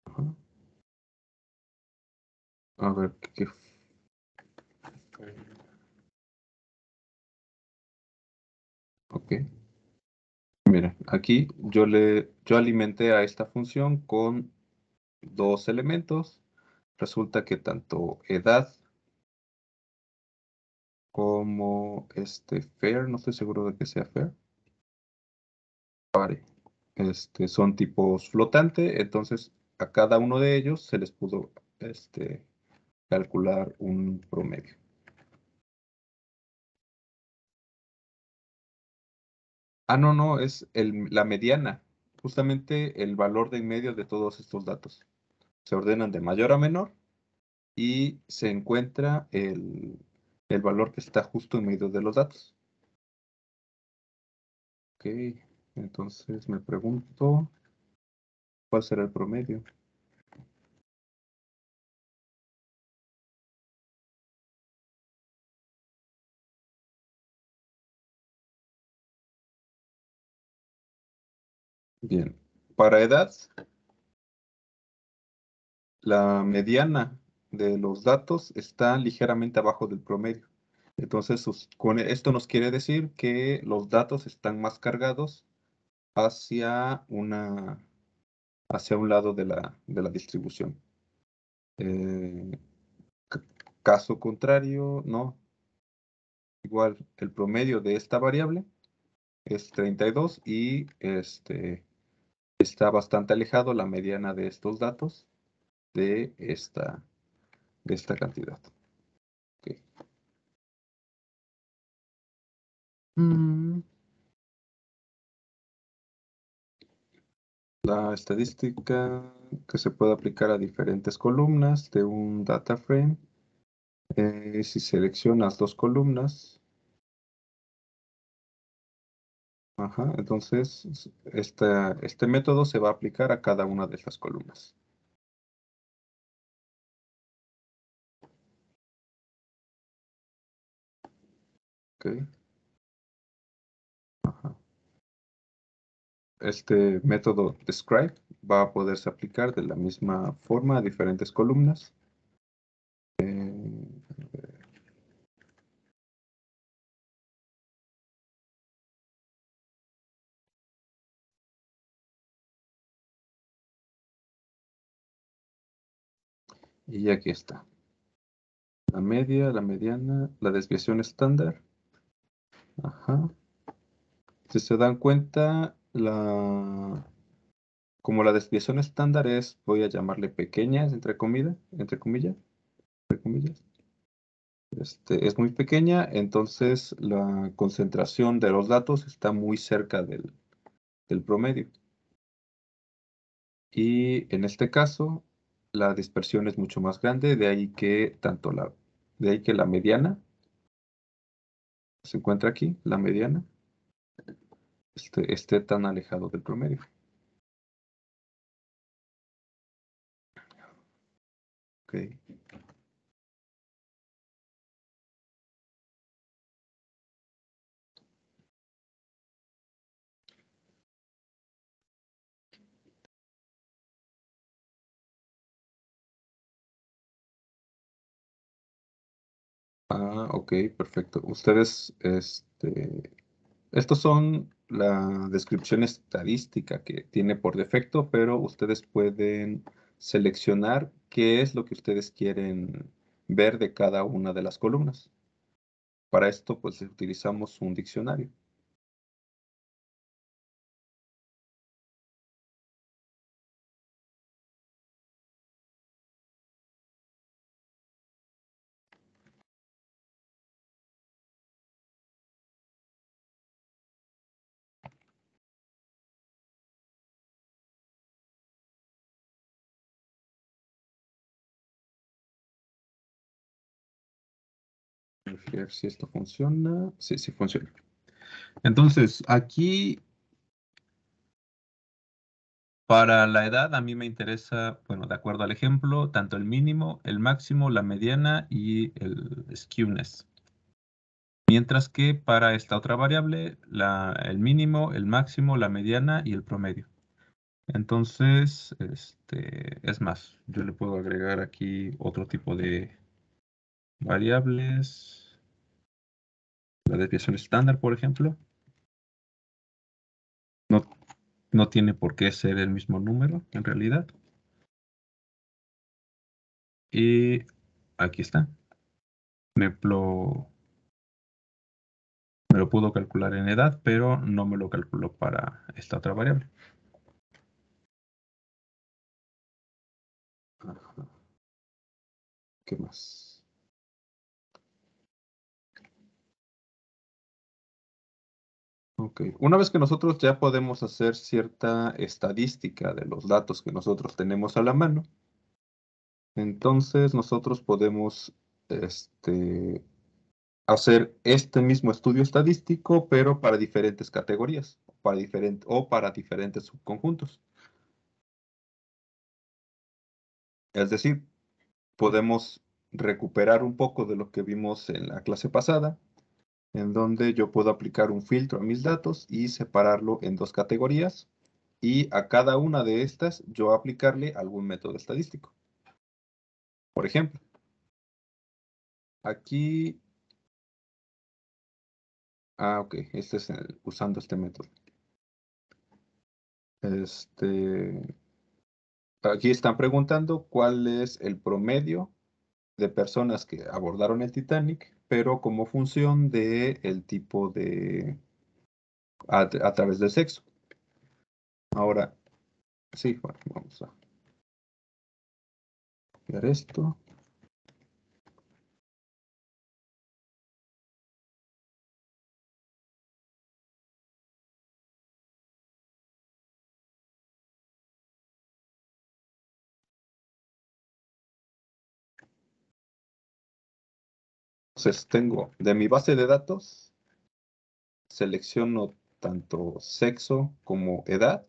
Ajá. A ver, ¿qué? Ok. Mira, aquí yo alimenté a esta función con dos elementos. Resulta que tanto edad como fair, no estoy seguro de que sea fair, son tipos flotante, entonces a cada uno de ellos se les pudo calcular un promedio. Ah, no, no, es la mediana, justamente el valor de en medio de todos estos datos. Se ordenan de mayor a menor y se encuentra el valor que está justo en medio de los datos. Ok, entonces me pregunto, ¿cuál será el promedio? Bien, para edad, la mediana de los datos está ligeramente abajo del promedio. Entonces, con esto nos quiere decir que los datos están más cargados hacia hacia un lado de la distribución. Eh, c- Caso contrario, no. Igual, el promedio de esta variable es 32 y está bastante alejado la mediana de estos datos de de esta cantidad. Ok. Mm, La estadística que se puede aplicar a diferentes columnas de un data frame. Si seleccionas dos columnas, ajá, entonces este método se va a aplicar a cada una de estas columnas. ¿Ok? Ajá. Este método describe va a poderse aplicar de la misma forma a diferentes columnas. Y aquí está. La media, la mediana, la desviación estándar. Ajá. Si se dan cuenta, como la desviación estándar es, voy a llamarle pequeñas, entre comillas, es muy pequeña, entonces la concentración de los datos está muy cerca del promedio. Y en este caso, la dispersión es mucho más grande, de ahí que la mediana se encuentra aquí, la mediana, esté tan alejado del promedio. Ok. Ah, ok, perfecto. Estos son la descripción estadística que tiene por defecto, pero ustedes pueden seleccionar qué es lo que ustedes quieren ver de cada una de las columnas. Para esto, pues utilizamos un diccionario. A ver si esto funciona. Sí, sí funciona. Entonces, aquí, para la edad, a mí me interesa, bueno, de acuerdo al ejemplo, tanto el mínimo, el máximo, la mediana y el skewness. Mientras que para esta otra variable, el mínimo, el máximo, la mediana y el promedio. Entonces, es más, yo le puedo agregar aquí otro tipo de variables. La desviación estándar, por ejemplo. No, no tiene por qué ser el mismo número, en realidad. Y aquí está. Me lo, me lo pudo calcular en edad, pero no me lo calculó para esta otra variable. Ajá. ¿Qué más? Ok. Una vez que nosotros ya podemos hacer cierta estadística de los datos que nosotros tenemos a la mano, entonces nosotros podemos hacer este mismo estudio estadístico, pero para diferentes categorías, o para diferentes subconjuntos. Es decir, podemos recuperar un poco de lo que vimos en la clase pasada, en donde yo puedo aplicar un filtro a mis datos y separarlo en dos categorías, y a cada una de estas yo aplicarle algún método estadístico. Por ejemplo, aquí, ok, este es usando este método. Aquí están preguntando cuál es el promedio de personas que abordaron el Titanic, pero como función de el tipo de a través del sexo. Ahora, sí, bueno, vamos a ver esto. Entonces tengo de mi base de datos, selecciono tanto sexo como edad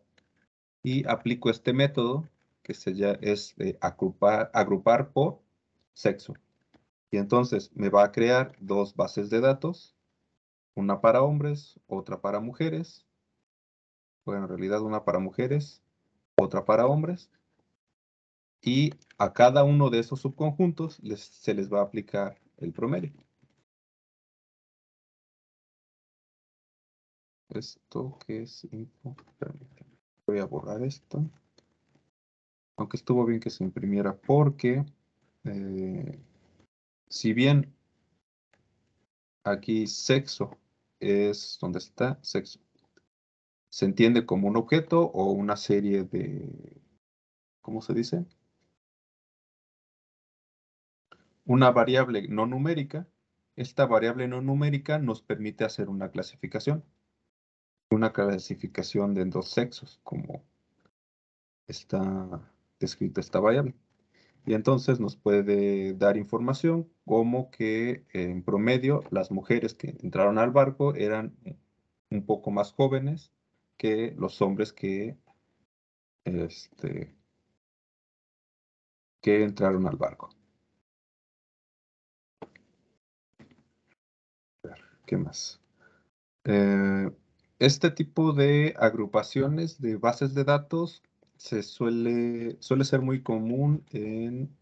y aplico este método que es de agrupar por sexo. Y entonces me va a crear dos bases de datos, una para hombres, otra para mujeres. Bueno, en realidad una para mujeres, otra para hombres. Y a cada uno de esos subconjuntos se les va a aplicar el promedio. Esto que es info. Permítanme. Voy a borrar esto. Aunque estuvo bien que se imprimiera porque si bien aquí sexo es donde está sexo, se entiende como un objeto o una serie de, ¿cómo se dice? Una variable no numérica. Esta variable no numérica nos permite hacer una clasificación de dos sexos, como está descrita esta variable. Y entonces nos puede dar información como que en promedio las mujeres que entraron al barco eran un poco más jóvenes que los hombres este, que entraron al barco. A ver, ¿qué más? Este tipo de agrupaciones de bases de datos suele ser muy común en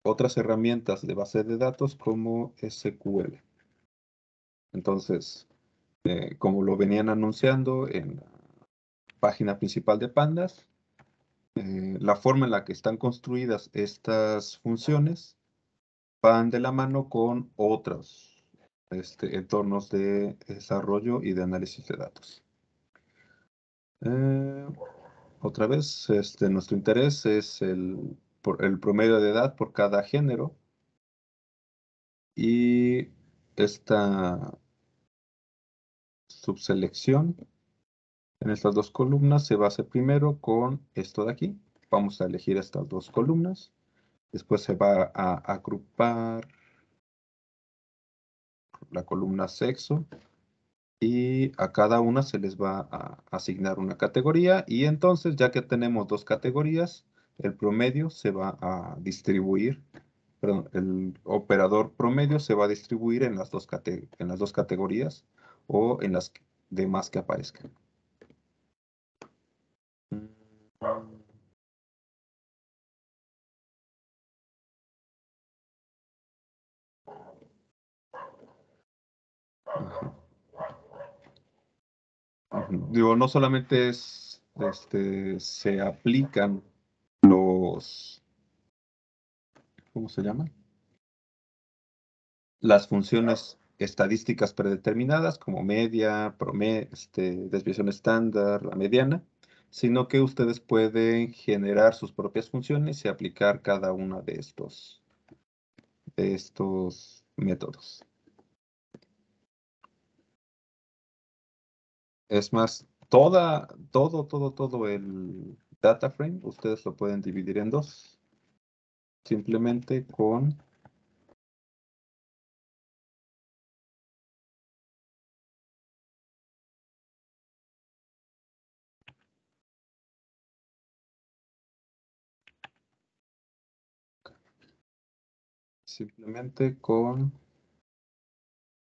otras herramientas de base de datos como SQL. Entonces, como lo venían anunciando en la página principal de Pandas, la forma en la que están construidas estas funciones van de la mano con otros entornos de desarrollo y de análisis de datos. Otra vez, nuestro interés es el promedio de edad por cada género, y esta subselección en estas dos columnas se va a hacer primero con esto de aquí. Vamos a elegir estas dos columnas Después se va a agrupar la columna sexo y a cada una se les va a asignar una categoría y entonces ya que tenemos dos categorías, el promedio se va a distribuir, perdón, el operador promedio se va a distribuir en las en las dos categorías o en las demás que aparezcan. Ajá. Digo, no solamente es, se aplican los, ¿cómo se llama? Las funciones estadísticas predeterminadas como media, desviación estándar, la mediana, sino que ustedes pueden generar sus propias funciones y aplicar cada una de estos métodos. Es más, todo el data frame, ustedes lo pueden dividir en dos, simplemente con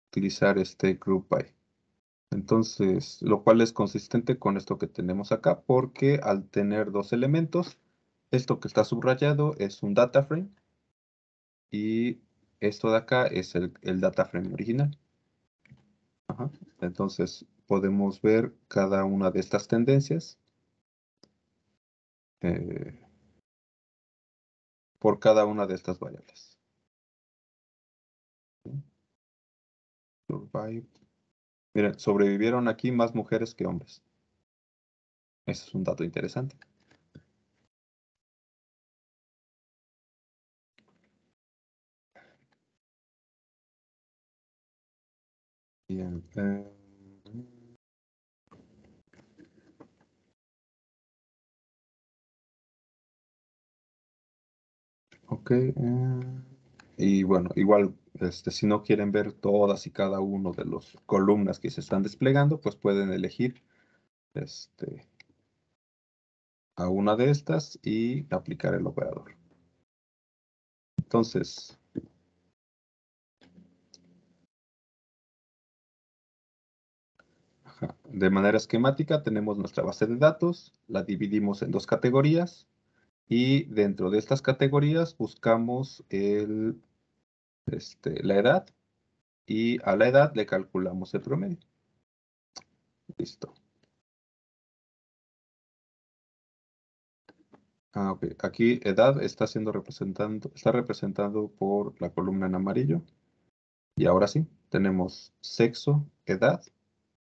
utilizar este group by. Entonces, lo cual es consistente con esto que tenemos acá, porque al tener dos elementos, esto que está subrayado es un data frame y esto de acá es el data frame original. Ajá. Entonces, podemos ver cada una de estas tendencias eh, por cada una de estas variables. Survive. Miren, sobrevivieron aquí más mujeres que hombres. Ese es un dato interesante. Bien. Ok. Y bueno, igual, si no quieren ver todas y cada uno de los columnas que se están desplegando, pues pueden elegir este, a una de estas y aplicar el operador. Entonces, de manera esquemática tenemos nuestra base de datos, la dividimos en dos categorías y dentro de estas categorías buscamos la edad y a la edad le calculamos el promedio. Listo. Ok. Aquí edad está representado por la columna en amarillo. Y ahora sí, tenemos sexo, edad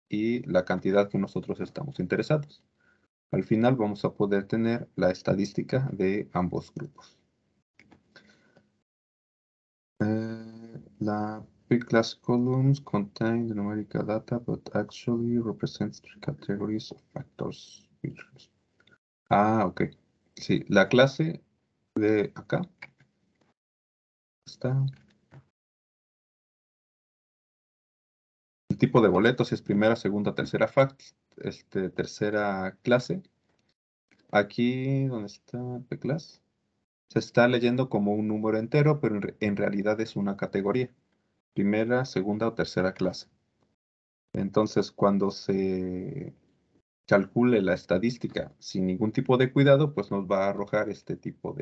y la cantidad que nosotros estamos interesados. Al final vamos a poder tener la estadística de ambos grupos. La pre-class columns contain the numerical data, but actually represents three categories of factors. Ah, ok. Sí, la clase de acá está. El tipo de boletos es primera, segunda, tercera clase. Aquí, donde está P-Class, se está leyendo como un número entero, pero en realidad es una categoría. Primera, segunda o tercera clase. Entonces, cuando se calcule la estadística sin ningún tipo de cuidado, pues nos va a arrojar este tipo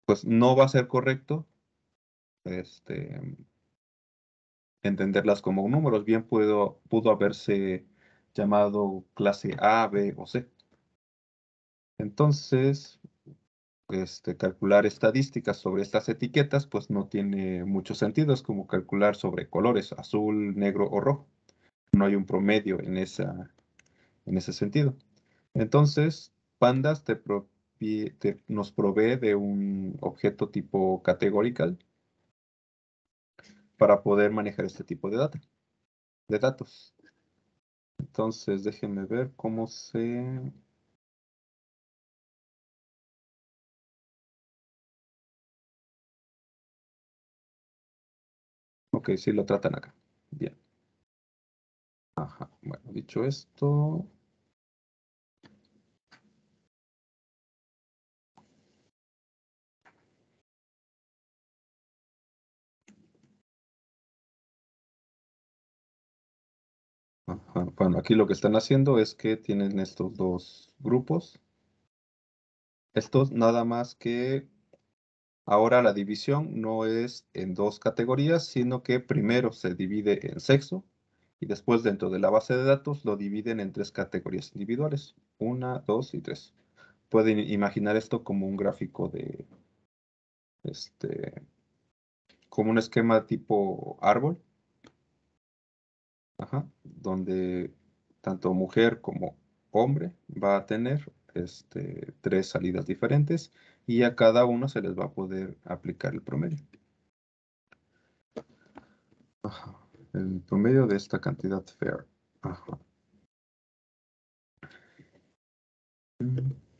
pues no va a ser correcto entenderlas como números. Bien pudo haberse llamado clase A, B o C. Entonces, calcular estadísticas sobre estas etiquetas, pues no tiene mucho sentido. Es como calcular sobre colores, azul, negro o rojo. No hay un promedio en ese sentido. Entonces, Pandas nos provee de un objeto tipo categorical para poder manejar este tipo de datos. Entonces, déjenme ver cómo se Ok, sí lo tratan acá. Bien. Ajá. Bueno, dicho esto. Ajá. Bueno, aquí lo que están haciendo es que tienen estos dos grupos. Estos nada más que ahora la división no es en dos categorías, sino que primero se divide en sexo y después dentro de la base de datos lo dividen en tres categorías individuales. Una, dos y tres. Pueden imaginar esto como un gráfico de, como un esquema tipo árbol, ajá, donde tanto mujer como hombre va a tener tres salidas diferentes y a cada uno se les va a poder aplicar el promedio. Ajá, el promedio de esta cantidad fair. Ajá.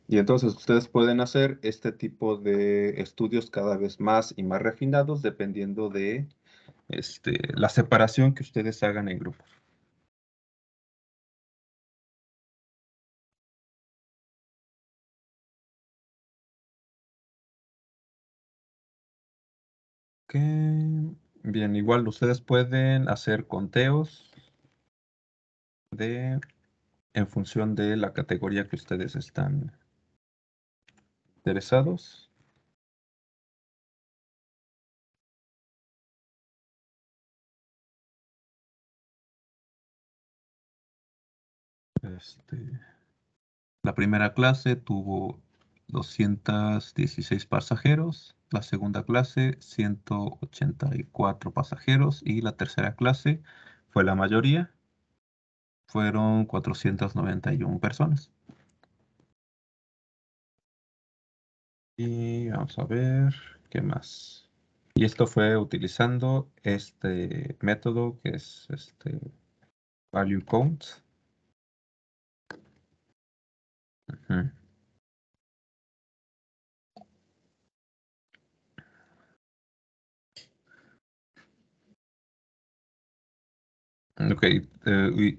Y entonces ustedes pueden hacer este tipo de estudios cada vez más y más refinados dependiendo de la separación que ustedes hagan en grupos. Ok. Bien, igual ustedes pueden hacer conteos en función de la categoría que ustedes están interesados. La primera clase tuvo 216 pasajeros, la segunda clase 184 pasajeros y la tercera clase fue la mayoría, fueron 491 personas. Y vamos a ver qué más. Y esto fue utilizando este método que es value count. Ujú. Ok,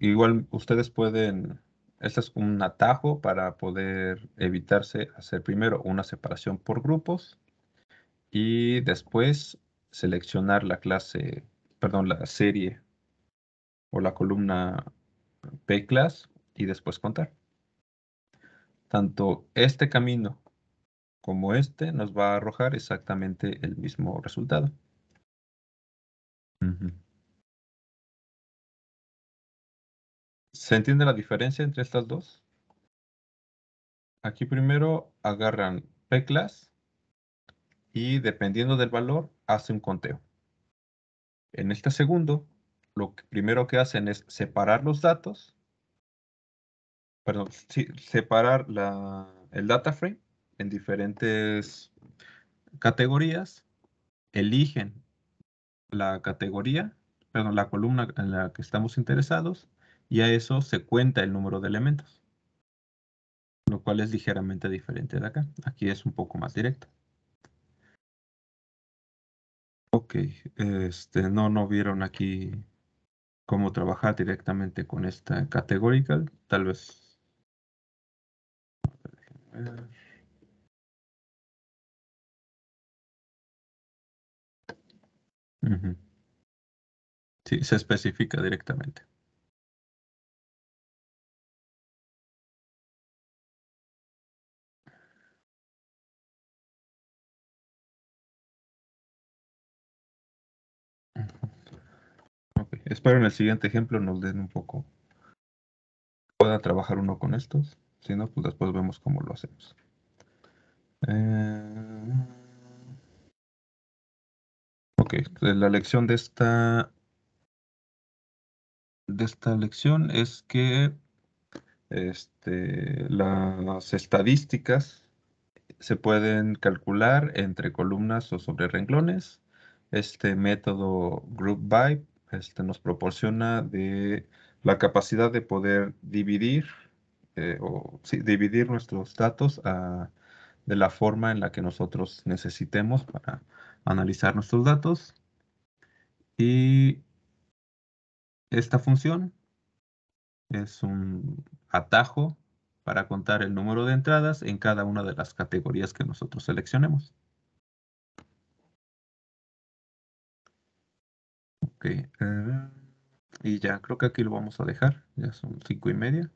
igual ustedes pueden, este es un atajo para poder evitarse hacer primero una separación por grupos y después seleccionar la clase, perdón, la serie o la columna P-class y después contar. Tanto este camino como este nos va a arrojar exactamente el mismo resultado. Ujú. ¿Se entiende la diferencia entre estas dos? Aquí primero agarran P-class y dependiendo del valor hace un conteo. En este segundo, lo primero que hacen es separar los datos, perdón, sí, separar el data frame en diferentes categorías, eligen la categoría, perdón, la columna en la que estamos interesados y a eso se cuenta el número de elementos, lo cual es ligeramente diferente de acá. Aquí es un poco más directo. Ok, no vieron aquí cómo trabajar directamente con esta categorical, tal vez. Ujú. Sí, se especifica directamente. Ok, espero en el siguiente ejemplo nos den un poco, pueda trabajar uno con estos, si no, pues después vemos cómo lo hacemos. Eh, ok, la lección de esta lección es que las estadísticas se pueden calcular entre columnas o sobre renglones. Este método Group by nos proporciona la capacidad de poder dividir dividir nuestros datos de la forma en la que nosotros necesitemos para analizar nuestros datos. Y esta función es un atajo para contar el número de entradas en cada una de las categorías que nosotros seleccionemos. Ok, y ya creo que aquí lo vamos a dejar. Ya son 5:30.